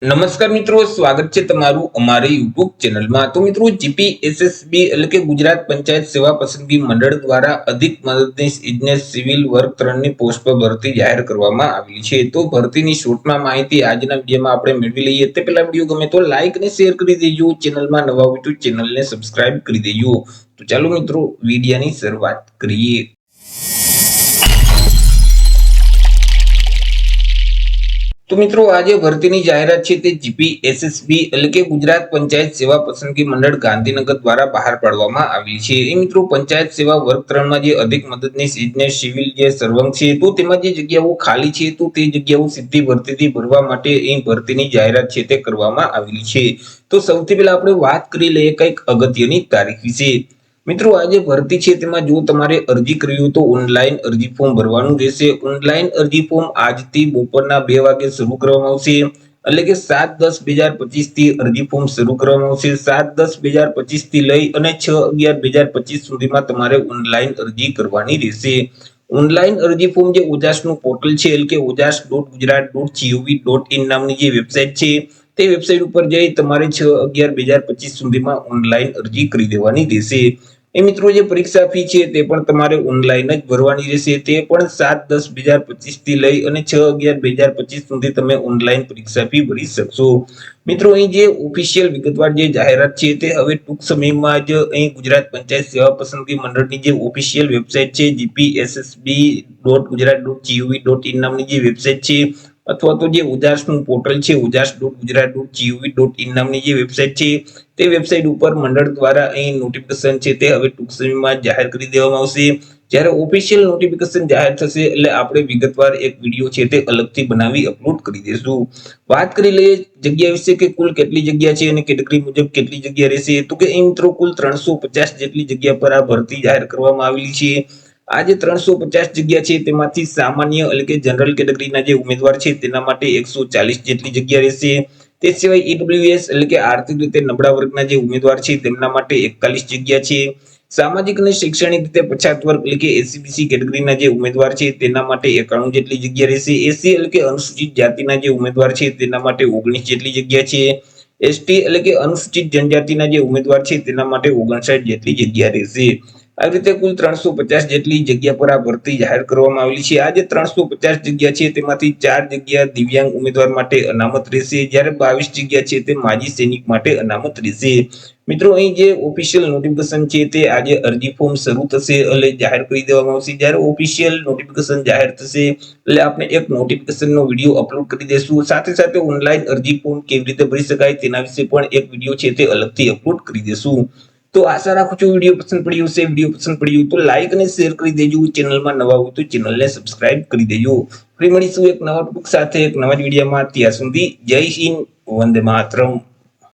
નમસ્કાર મિત્રો, સ્વાગત છે તમારું અમારી યુટ્યુબ ચેનલમાં। તો મિત્રો, જીપીએસએસબી એટલે કે ગુજરાત પંચાયત સેવા પસંદગી મંડળ દ્વારા અધિક મદદનીશ ઇજનેર સિવિલ વર્ક 3 ની પોસ્ટ પર ભરતી જાહેર કરવામાં આવી છે। તો ભરતીની શોર્ટમાં માહિતી આજના વિડીયોમાં આપણે મેળવી લઈએ। તે પહેલા વિડીયો ગમે તો લાઈક અને શેર કરી દેજો, ચેનલમાં નવા હોય તો ચેનલને સબસ્ક્રાઇબ કરી દેજો। તો ચાલો મિત્રો, વિડીયોની શરૂઆત કરીએ। તો મિત્રો, આજે ભરતીની જાહેરાત છે તે જીપીએસએસબી એટલે કે ગુજરાત પંચાયત સેવા પસંદગી મંડળ ગાંધીનગર દ્વારા બહાર પાડવામાં આવી છે। એ મિત્રો, પંચાયત સેવા વર્ગ 3 માં જે અધિક મદદનીશ ઇજનેર સિવિલ જે સર્વંગ છે, તો તેમાં જે જગ્યાઓ ખાલી છે, તો તે જગ્યાઓ સીધી ભરતીથી ભરવા માટે અહીં ભરતીની જાહેરાત છે તે કરવામાં આવેલી છે। તો સૌથી પહેલા આપણે વાત કરી લઈએ કંઈક અગત્યની તારીખ વિશે। મિત્રો, આ જે ભરતી છે તેમાં જો તમારે અરજી કરવી હોય તો ઓનલાઈન અરજી ફોર્મ ભરવાનું રહેશે। ઓનલાઈન અરજી ફોર્મ આજથી બપોરના 2 વાગે શરૂ કરવામાં આવશે, એટલે કે 7/10/2025 થી અરજી ફોર્મ શરૂ કરવામાં આવશે। 7/10/2025 થી લઈ અને 6/11/2025 સુધીમાં તમારે ઓનલાઈન અરજી કરવાની રહેશે। ઓનલાઈન અરજી ફોર્મ જે ઓજાસનું પોર્ટલ છે એટલે કે ojas.gujarat.gov.in નામની જે વેબસાઇટ છે, તે વેબસાઇટ ઉપર જઈ તમારે 6/11/2025 સુધીમાં ઓનલાઈન અરજી કરી દેવાની રહેશે। એ મિત્રો, જે પરીક્ષા ફી છે તે પણ તમારે ઓનલાઈન જ ભરવાની રહેશે। તે પણ 7/10/2025 થી લઈ અને 6/11/2025 સુધી તમે ઓનલાઈન પરીક્ષા ફી ભરી શકશો। મિત્રો, અહીં જે ઓફિશિયલ વિગતવાર જે જાહેરાત છે તે હવે ટૂંક સમયમાં જ અહીં ગુજરાત પંચાયત સેવા પસંદગી મંડળની જે ઓફિશિયલ વેબસાઇટ છે gpssb.gujarat.gov.in નામની જે વેબસાઇટ છે, અથવા તો જે ઓજાસનું પોર્ટલ છે ojas.gujarat.gov.in નામની જે વેબસાઇટ છે, તે વેબસાઇટ ઉપર મંડળ દ્વારા અહીં નોટિફિકેશન છે તે હવે ટૂંક સમયમાં જાહેર કરી દેવામાં આવશે। જ્યારે ઓફિશિયલ નોટિફિકેશન જાહેર થશે એટલે આપણે વિગતવાર એક વિડીયો છે તે અલગથી બનાવી અપલોડ કરી દેશું। વાત કરી લઈએ જગ્યા વિશે કે કુલ કેટલી જગ્યા છે અને કેટેગરી મુજબ કેટલી જગ્યા રહેશે। તો કે અહીં મિત્રો, કુલ 350 જેટલી જગ્યા પર આ ભરતી જાહેર કરવામાં આવેલી છે। આ જે 350 જગ્યા છે તેમાંથી સામાન્ય એટલે કે જનરલ કેટેગરીના જે ઉમેદવાર છે તેના માટે 140 જેટલી જગ્યા રહેશે। તે સિવાય ઈડબ્લ્યુએસ એટલે કે આર્થિક રીતે નબળા વર્ગના જે ઉમેદવાર છે તેમના માટે 41 જગ્યા છે। સામાજિક અને શૈક્ષણિક રીતે પછાત વર્ગ એટલે કે એસસીબીસી કેટેગરીના જે ઉમેદવાર છે તેના માટે 91 જેટલી જગ્યા રહેશે। એસસી એટલે કે અનુસૂચિત જાતિના જે ઉમેદવાર છે તેના માટે 19 જેટલી જગ્યા છે। એસટી એટલે કે અનુસૂચિત જનજાતિના જે ઉમેદવાર છે તેના માટે 59 જેટલી જગ્યા રહેશે। આવી રીતે કુલ 350 જેટલી જગ્યા પર આ ભરતી જાહેર કરવામાં આવેલી છે। આ જે 350 જગ્યા છે તેમાંથી 4 જગ્યા દિવ્યાંગ ઉમેદવાર માટે અનામત રહેશે, જ્યારે 22 જગ્યા છે તે માજી સૈનિક માટે અનામત રહેશે। મિત્રો, અહીં જે ઓફિશિયલ નોટિફિકેશન છે તે આજે અરજી ફોર્મ શરૂ થશે એટલે જાહેર કરી દેવામાં આવશે। જ્યારે ઓફિશિયલ નોટિફિકેશન જાહેર થશે એટલે આપણે એક નોટિફિકેશનનો વિડીયો અપલોડ કરી દેશું। સાથે સાથે ઓનલાઈન અરજી ફોર્મ કેવી રીતે ભરી શકાય તેના વિશે પણ એક વિડીયો છે તે અલગથી અપલોડ કરી દેશું। તો આશા રાખું છું વિડીયો પસંદ પડ્યો હશે। વિડીયો પસંદ પડ્યું તો લાઈક અને શેર કરી દેજો, ચેનલમાં નવા હોય તો ચેનલને સબસ્ક્રાઇબ કરી દેજો। ફરી મળીશું એક નવા ટોપિક સાથે એક નવા જ વિડીયોમાં। ત્યાં સુધી જય હિન્દ, વંદે માતરમ।